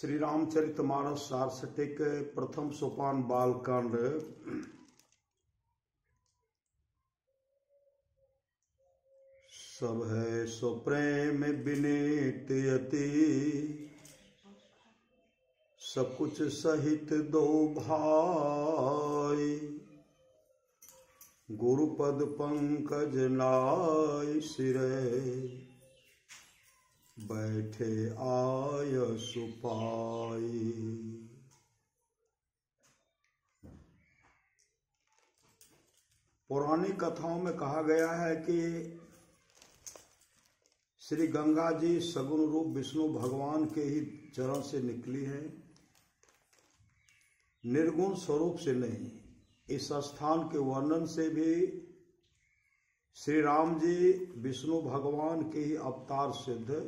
श्री रामचरितमानस सारस्वतिक प्रथम सोपान बालकांड। सब है सो प्रेम विनीत यति, सकुच सहित दो भाई। गुरुपद पंकज नाय सिरे, बैठे आय सुपाई। पौराणिक कथाओं में कहा गया है कि श्री गंगा जी सगुण रूप विष्णु भगवान के ही चरण से निकली है, निर्गुण स्वरूप से नहीं। इस स्थान के वर्णन से भी श्री राम जी विष्णु भगवान के ही अवतार सिद्ध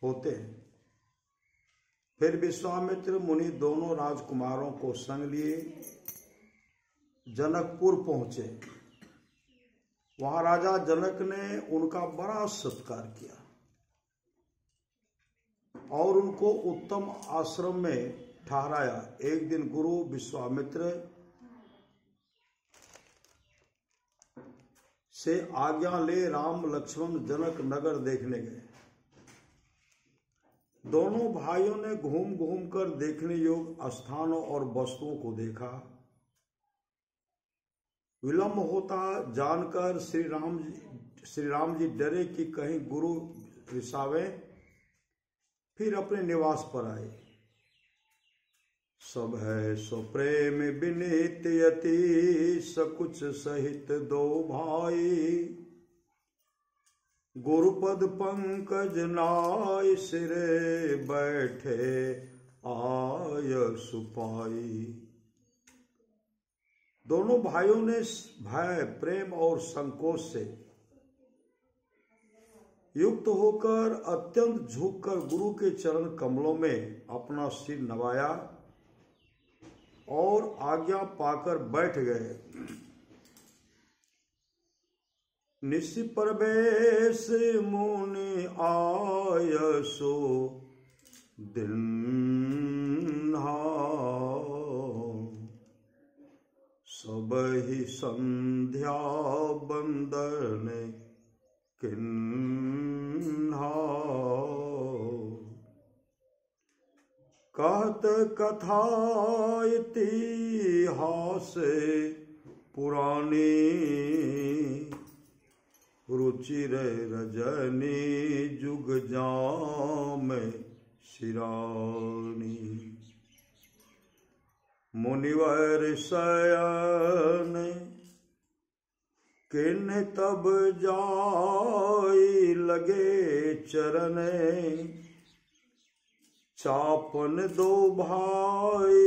होते हैं। फिर विश्वामित्र मुनि दोनों राजकुमारों को संग लिए जनकपुर पहुंचे। वहां राजा जनक ने उनका बड़ा सत्कार किया और उनको उत्तम आश्रम में ठहराया। एक दिन गुरु विश्वामित्र से आज्ञा ले राम लक्ष्मण जनक नगर देखने गए। दोनों भाइयों ने घूम घूम कर देखने योग्य स्थानों और वस्तुओं को देखा। विलंब होता जानकर श्री राम जी डरे कि कहीं गुरु रिसावे, फिर अपने निवास पर आए। सब है सो प्रेम विनीत यति, सकुच सहित दो भाई। गुरुपद पंकज नाय सिरे, बैठे आय सुपाई। दोनों भाइयों ने भय, प्रेम और संकोच से युक्त होकर अत्यंत झुककर गुरु के चरण कमलों में अपना सिर नवाया और आज्ञा पाकर बैठ गए। निशि प्रवेश मुनि आयसो दिन, सबहि संध्या बंदन किन्हा। कहत कथा इतिहास पुरानी, रुचिर रजनी जुग जाम शिरानी। मुनिवर शयन किन्ह तब जाई लगे चरण, चापन दो भाई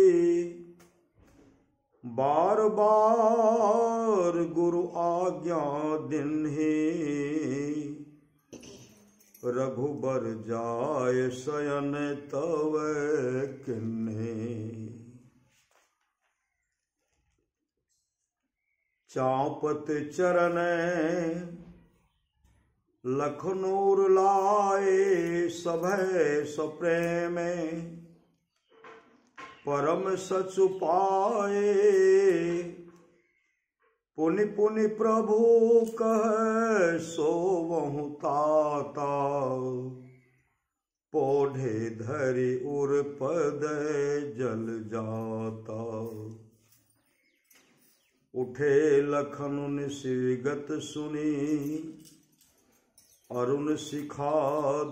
बार बार गुरु आज्ञा दिन्हि। रघुबर जाय शयन तव किन्हि, चापत चरण लखनूर लाए। सभय सप्रेम परम सचु पाए। पुनि पुनि प्रभु कह सोवहु ताता, पोढ़े धरि उर पद जल जाता। उठे लखन निशिगत सुनी, अरुण शिखा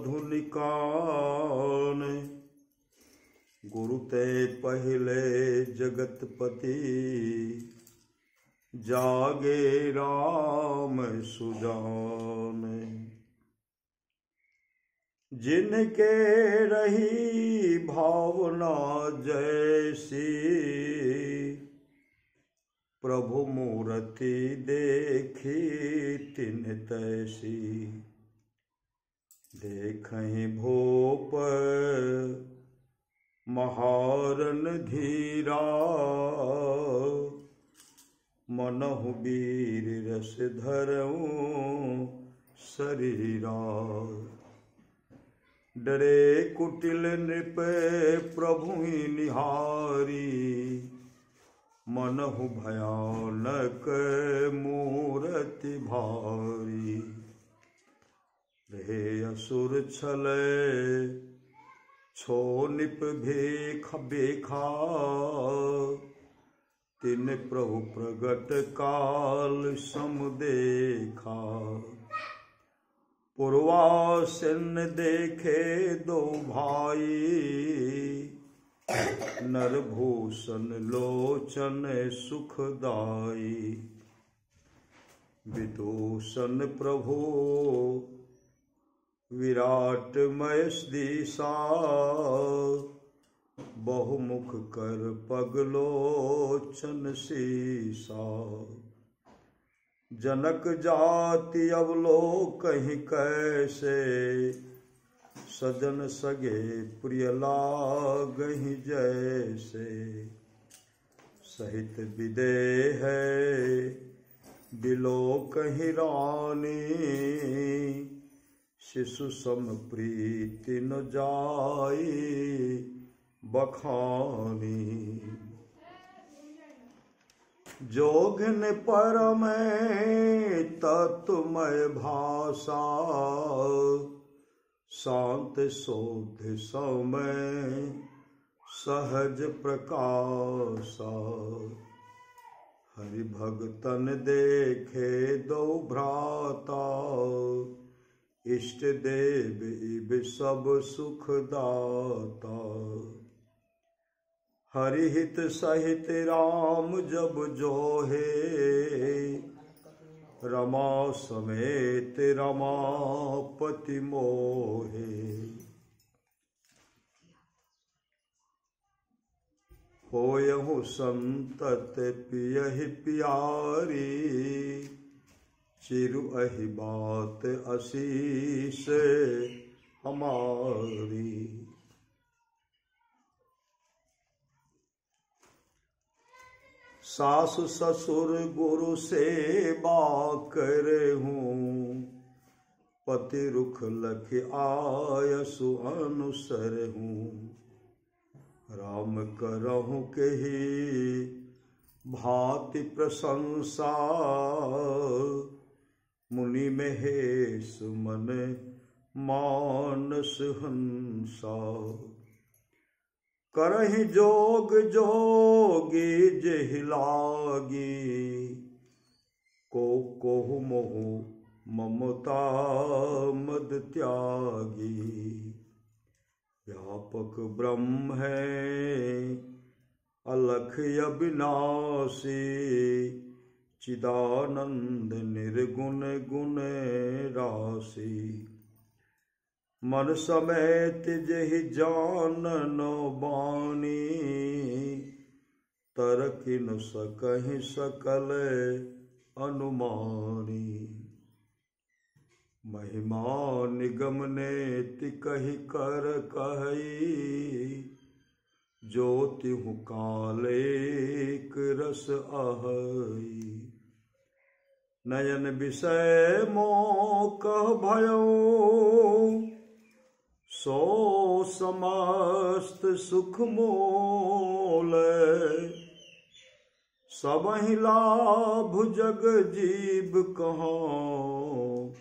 धुनि कान। गुरु ते पहले जगतपति, जागे राम सुजान। जिनके रही भावना जैसी, प्रभु मूर्ति देखी तिन्ह तैसी। देखहि भूप महारन धीरा, मनहु वीर रस धरऊं शरीरा। डरे कुटिल नृप प्रभु ही निहारी, मनहु भयानक मूरति भारी। रहे असुर छल छो निप भेख बेखा, तिन प्रभु प्रगट काल सम देखा। पूर्वासन देखे दो भाई, नरभूषण लोचन सुखदाई। विदूषण प्रभु विराटमय दिशा, बहुमुख कर पगलोचन सीसा। जनक जाति अवलोकहि कैसे, सजन सगे प्रिय लागहि जैसे। सहित विदेह बिलोकहि रानी, शिशु सम प्रीति न जाई बखानी। जोगिन परम तत्वमय भाषा, शांत शोध समय सहज प्रकाशा। हरि भगतन देखे दो भ्राता, इष्ट देव इब सब सुख दाता। हरि हित सहित राम जब जोहे, रमा समेत रमापति मोहे। होयहु संतत पियहि प्यारी, चिरु अहि बात असीस हमारी। सासु ससुर गुरु सेवा करहूँ, पति रुख लख आयसु अनुसरहूँ। राम करहूँ केहि भांति प्रशंसा, मुनि महेश मन मानस हंसा। करहि जोग जोगी जेहि लागी, कोहु मोहु ममता मद त्यागी। व्यापक ब्रह्म है अलख अविनाशी, चिदानंद निर्गुण गुण राशि। मन समेत जेहि जाननो बानी, तरकि न सकहि सकल अनुमानी। महिमा निगम नेति कहि कर कहि, ज्योतिहु कालेक रस आहई। नयन विषय मोह भयो, सो समस्त सुख मोल। सबहि लाभ जग जीव कहाँ,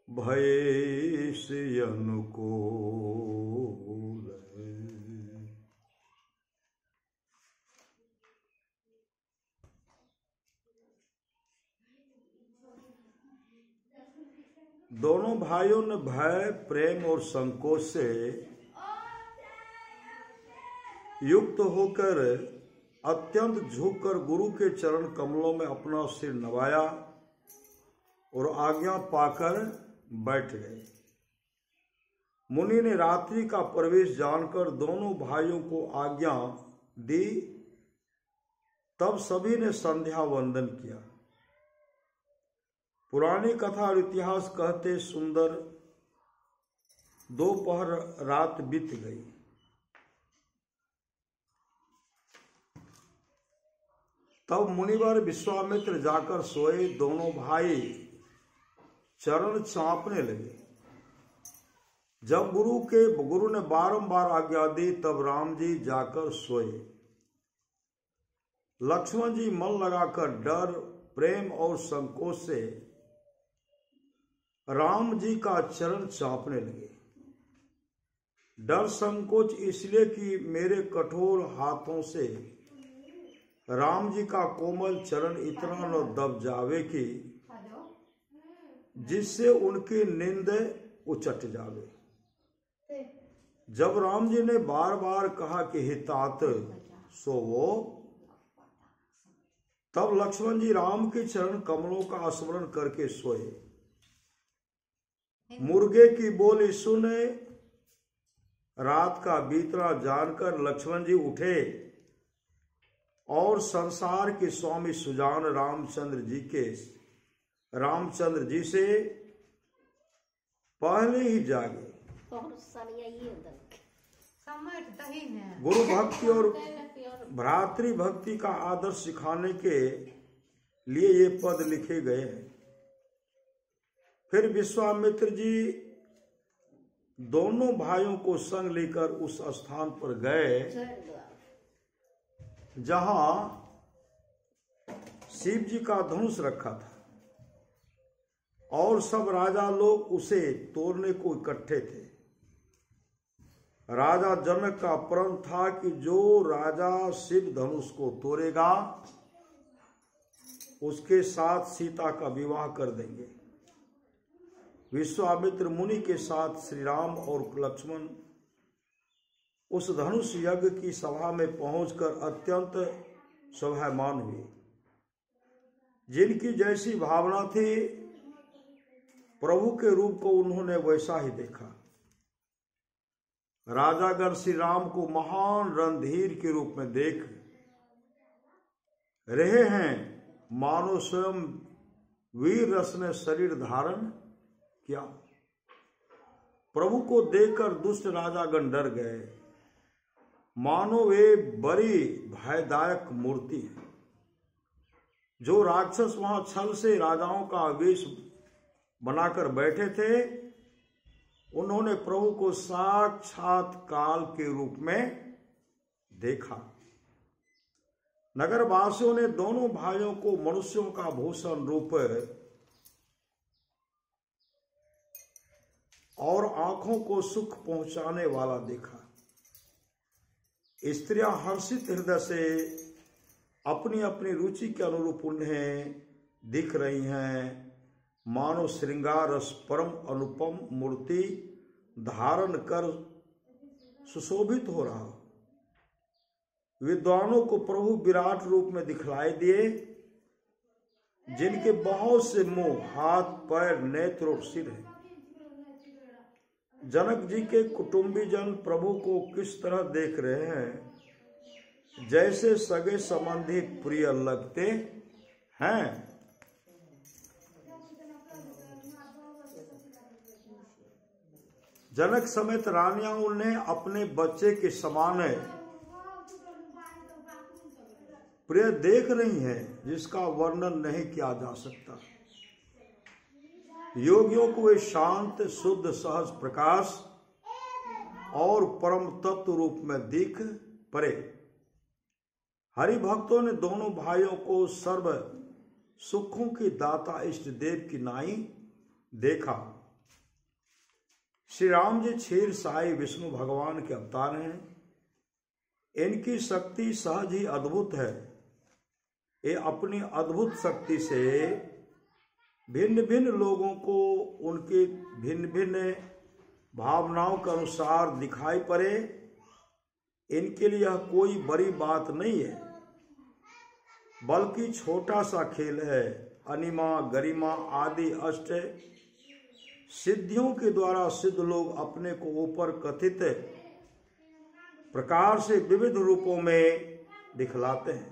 भय से अनुकूल। दोनों भाइयों ने भय, प्रेम और संकोच से युक्त होकर अत्यंत झुककर गुरु के चरण कमलों में अपना सिर नवाया और आज्ञा पाकर बैठ गए। मुनि ने रात्रि का प्रवेश जानकर दोनों भाइयों को आज्ञा दी। तब सभी ने संध्या वंदन किया। पुरानी कथा और इतिहास कहते सुंदर दोपहर रात बीत गई। तब मुनिवर विश्वामित्र जाकर सोए। दोनों भाई चरण चाँपने लगे। जब गुरु ने बारंबार आज्ञा दी तब राम जी जाकर सोए। लक्ष्मण जी मन लगाकर डर, प्रेम और संकोच से राम जी का चरण चापने लगे। डर संकोच इसलिए कि मेरे कठोर हाथों से राम जी का कोमल चरण इतना न दब जावे कि जिससे उनकी नींद उचट जावे। जब राम जी ने बार बार कहा कि हितात सोवो, तब लक्ष्मण जी राम के चरण कमलों का स्मरण करके सोए। मुर्गे की बोली सुने रात का बीतना जानकर लक्ष्मण जी उठे और संसार के स्वामी सुजान रामचंद्र जी से पहले ही जागे। गुरु भक्ति और भ्रातृ भक्ति का आदर्श सिखाने के लिए ये पद लिखे गए हैं। फिर विश्वामित्र जी दोनों भाइयों को संग लेकर उस स्थान पर गए जहां शिव जी का धनुष रखा था और सब राजा लोग उसे तोड़ने को इकट्ठे थे। राजा जनक का प्रण था कि जो राजा शिव धनुष को तोड़ेगा उसके साथ सीता का विवाह कर देंगे। विश्वामित्र मुनि के साथ श्री राम और लक्ष्मण उस धनुष यज्ञ की सभा में पहुंचकर अत्यंत शोभायमान हुए। जिनकी जैसी भावना थी प्रभु के रूप को उन्होंने वैसा ही देखा। राजागण श्री राम को महान रणधीर के रूप में देख रहे हैं, मानो स्वयं वीर रस ने शरीर धारण किया। प्रभु को देखकर दुष्ट राजागण डर गए, मानो वे बड़ी भयदायक मूर्ति है। जो राक्षस वहां छल से राजाओं का वेश बनाकर बैठे थे, उन्होंने प्रभु को साक्षात काल के रूप में देखा। नगरवासियों ने दोनों भाइयों को मनुष्यों का भूषण रूप और आंखों को सुख पहुंचाने वाला देखा। स्त्रियां हर्षित हृदय से अपनी अपनी रुचि के अनुरूप उन्हें दिख रही हैं, मानो श्रृंगार रस परम अनुपम मूर्ति धारण कर सुशोभित हो रहा। विद्वानों को प्रभु विराट रूप में दिखलाई दिए, जिनके बहुत से मुंह, हाथ, पैर, नेत्र और सिर है। जनक जी के कुटुंबी जन प्रभु को किस तरह देख रहे हैं, जैसे सगे संबंधी प्रिय लगते हैं। जनक समेत रानियां उन्हें अपने बच्चे के समान प्रिय देख रही हैं, जिसका वर्णन नहीं किया जा सकता। योगियों को वे शांत, शुद्ध, सहज प्रकाश और परम तत्व रूप में दिख पड़े। हरि भक्तों ने दोनों भाइयों को सर्व सुखों की दाता इष्ट देव की नाई देखा। श्री राम जी क्षीर साई विष्णु भगवान के अवतार हैं। इनकी शक्ति सहज ही अद्भुत है। ये अपनी अद्भुत शक्ति से भिन्न भिन्न लोगों को उनके भिन्न भिन्न भावनाओं के अनुसार दिखाई पड़े। इनके लिए यह कोई बड़ी बात नहीं है, बल्कि छोटा सा खेल है। अनिमा, गरिमा आदि अष्ट सिद्धियों के द्वारा सिद्ध लोग अपने को ऊपर कथित प्रकार से विविध रूपों में दिखलाते हैं।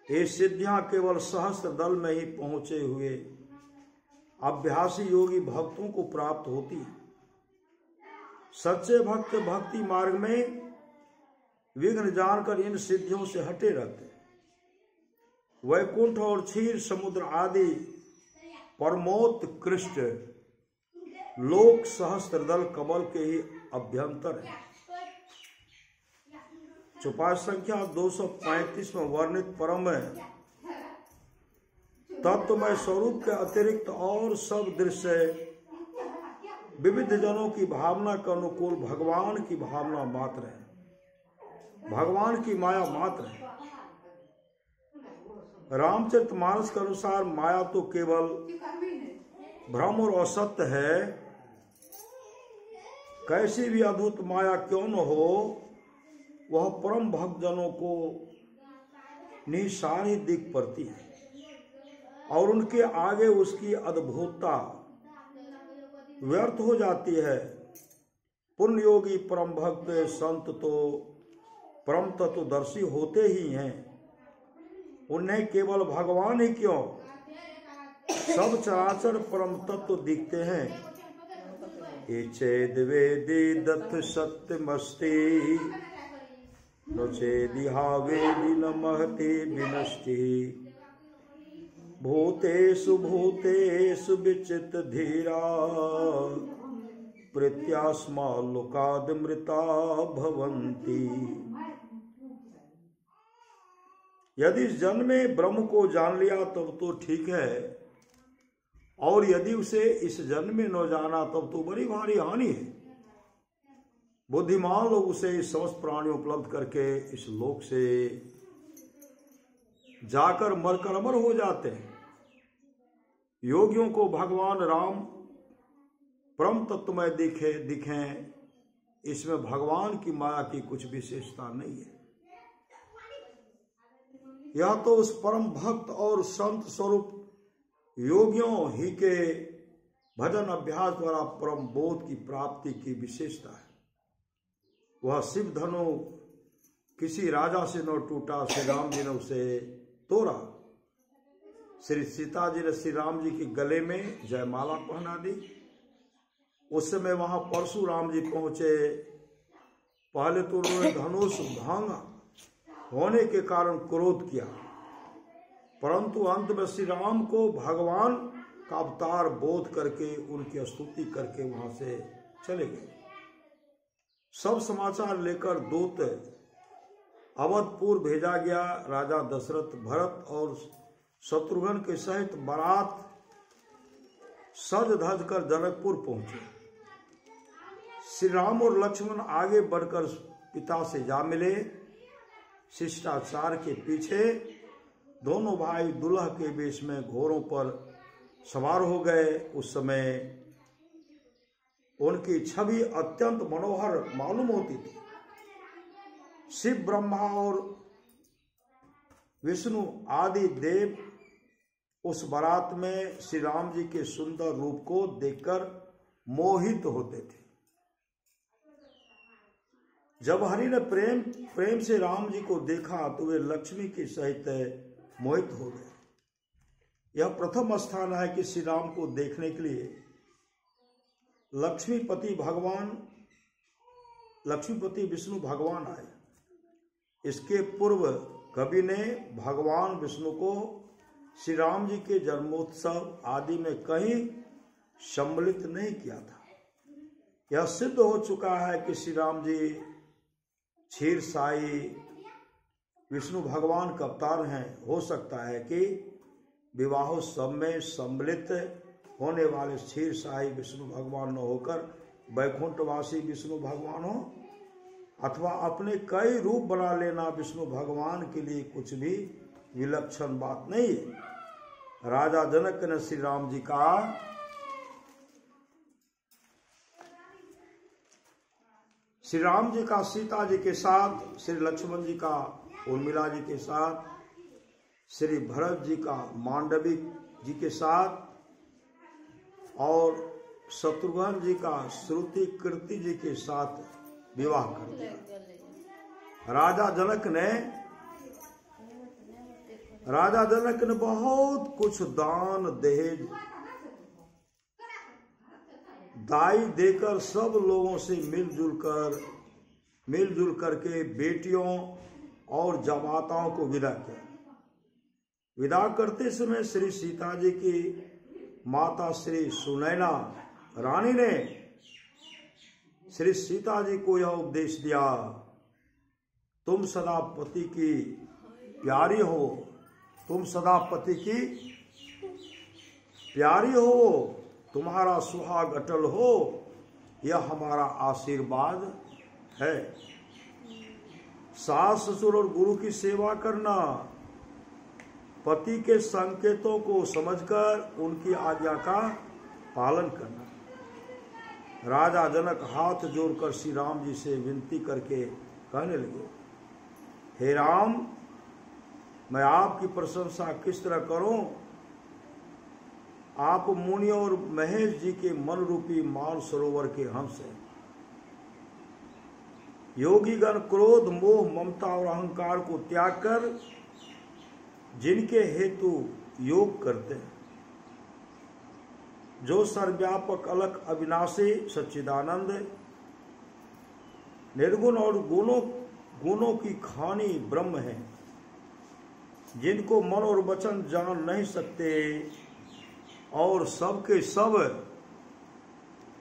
ये सिद्धियां केवल सहस्त्र दल में ही पहुंचे हुए अभ्यासी योगी भक्तों को प्राप्त होती है। सच्चे भक्त भक्ति मार्ग में विघ्न जानकर इन सिद्धियों से हटे रहते हैं। वैकुंठ और क्षीर समुद्र आदि परमोत्कृष्ट लोक सहस्त्रदल कमल के ही अभ्यंतर है। चौपाई संख्या 235 में वर्णित परम तत्वमय स्वरूप के अतिरिक्त और सब दृश्य विविध जनों की भावना के अनुकूल भगवान की भावना मात्र है, भगवान की माया मात्र है। रामचरितमानस के अनुसार माया तो केवल भ्रम और असत्य है। कैसी भी अद्भुत माया क्यों न हो, वह परम भक्त जनों को निशानी दिख पड़ती है और उनके आगे उसकी अद्भुतता व्यर्थ हो जाती है। पुण्य योगी परम भक्त संत तो परम तत्वदर्शी होते ही हैं। उन्हें केवल भगवान ही क्यों, सब चराचर परम तत्व दिखते हैं। ये चेद वेदी दत्त सत्यमस्ति नचेदिहा वेदी न महति विनष्टि भूतेषु भूतेषु विचित धीरा प्रत्यास्मा लोकाद मृता भवन्ति। यदि इस जन्म में ब्रह्म को जान लिया तब तो ठीक है, और यदि उसे इस जन्म में न जाना तब तो बड़ी भारी हानि है। बुद्धिमान लोग उसे समस्त प्राणी उपलब्ध करके इस लोक से जाकर मरकर अमर हो जाते हैं। योगियों को भगवान राम परम तत्वमय दिखें, इसमें भगवान की माया की कुछ विशेषता नहीं है। यह तो उस परम भक्त और संत स्वरूप योगियों ही के भजन अभ्यास द्वारा परम बोध की प्राप्ति की विशेषता है। वह शिव धनु किसी राजा से न टूटा, श्री राम जी ने उसे तोड़ा। श्री सीता जी ने श्री राम जी के गले में जयमाला पहना दी। उस समय वहां परशुराम जी पहुंचे। पहले तो उन्होंने धनुष भांगा होने के कारण क्रोध किया, परंतु अंत में श्री राम को भगवान का अवतार बोध करके उनकी स्तुति करके वहां से चले गए। सब समाचार लेकर दूत अवधपुर भेजा गया। राजा दशरथ भरत और शत्रुघ्न के सहित बारात सज धज कर जनकपुर पहुंचे। श्री राम और लक्ष्मण आगे बढ़कर पिता से जा मिले। शिष्टाचार के पीछे दोनों भाई दुल्हा के वेश में घोड़ों पर सवार हो गए। उस समय उनकी छवि अत्यंत मनोहर मालूम होती थी। शिव, ब्रह्मा और विष्णु आदि देव उस बारात में श्री राम जी के सुंदर रूप को देखकर मोहित होते थे। जब हरि ने प्रेम से राम जी को देखा तो वे लक्ष्मी के सहित मोहित हो गए। यह प्रथम स्थान है कि श्री राम को देखने के लिए लक्ष्मीपति विष्णु भगवान आए। इसके पूर्व कवि ने भगवान विष्णु को श्री राम जी के जन्मोत्सव आदि में कहीं सम्मिलित नहीं किया था। यह सिद्ध हो चुका है कि श्री राम जी क्षीर साई विष्णु भगवान का अवतार हैं। हो सकता है कि विवाहोत्सव में सम्मिलित होने वाले क्षीर साई विष्णु भगवान न होकर वैकुंठवासी विष्णु भगवान हो, अथवा अपने कई रूप बना लेना विष्णु भगवान के लिए कुछ भी विलक्षण बात नहीं है। राजा जनक ने श्री राम जी का सीता जी के साथ, श्री लक्ष्मण जी का उर्मिला जी के साथ, श्री भरत जी का मांडवी जी के साथ और शत्रुघ्न जी का श्रुति कीर्ति जी के साथ विवाह कर दिया। राजा जनक ने बहुत कुछ दान दहेज दाई देकर सब लोगों से मिलजुल करके बेटियों और जमाताओं को विदा किया। विदा करते समय श्री सीता जी की माता श्री सुनैना रानी ने श्री सीता जी को यह उपदेश दिया, तुम सदा पति की प्यारी हो, तुम सदा पति की प्यारी हो, तुम्हारा सुहाग अटल हो, यह हमारा आशीर्वाद है। सास ससुर और गुरु की सेवा करना, पति के संकेतों को समझकर उनकी आज्ञा का पालन करना। राजा जनक हाथ जोड़कर श्री राम जी से विनती करके कहने लगे, हे राम, मैं आपकी प्रशंसा किस तरह करूं? आप मुनि और महेश जी के मन रूपी मान सरोवर के हंस हैं। योगीगण क्रोध, मोह, ममता और अहंकार को त्याग कर जिनके हेतु योग करते हैं, जो सर्वव्यापक अलख अविनाशी सच्चिदानंद निर्गुण और गुणों की खानी ब्रह्म है, जिनको मन और वचन जान नहीं सकते और सबके सब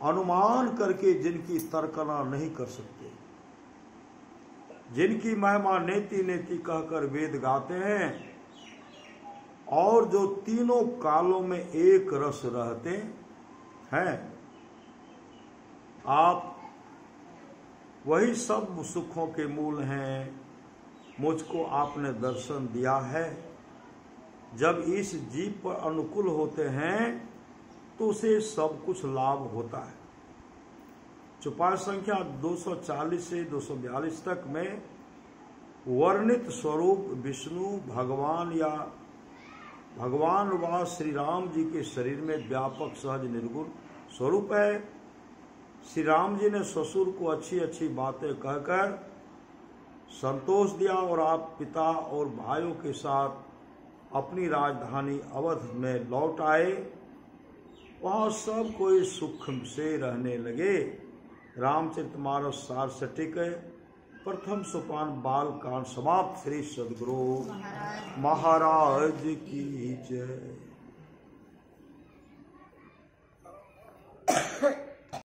अनुमान करके जिनकी तर्कना नहीं कर सकते, जिनकी महिमा नेति नेति कहकर वेद गाते हैं और जो तीनों कालों में एक रस रहते हैं। आप वही सब सुखों के मूल हैं। मुझको आपने दर्शन दिया है। जब इस जीव पर अनुकूल होते हैं तो उसे सब कुछ लाभ होता है। चौपाई संख्या 240 से 242 तक में वर्णित स्वरूप विष्णु भगवान या भगवान व श्री राम जी के शरीर में व्यापक सहज निर्गुण स्वरूप है। श्री राम जी ने ससुर को अच्छी अच्छी बातें कहकर संतोष दिया और आप पिता और भाइयों के साथ अपनी राजधानी अवध में लौट आए। वहाँ सब कोई सुख से रहने लगे। रामचरितमानस सारसटिक प्रथम सोपान बाल कांड समाप्त। श्री सद्गुरु महाराज की जय।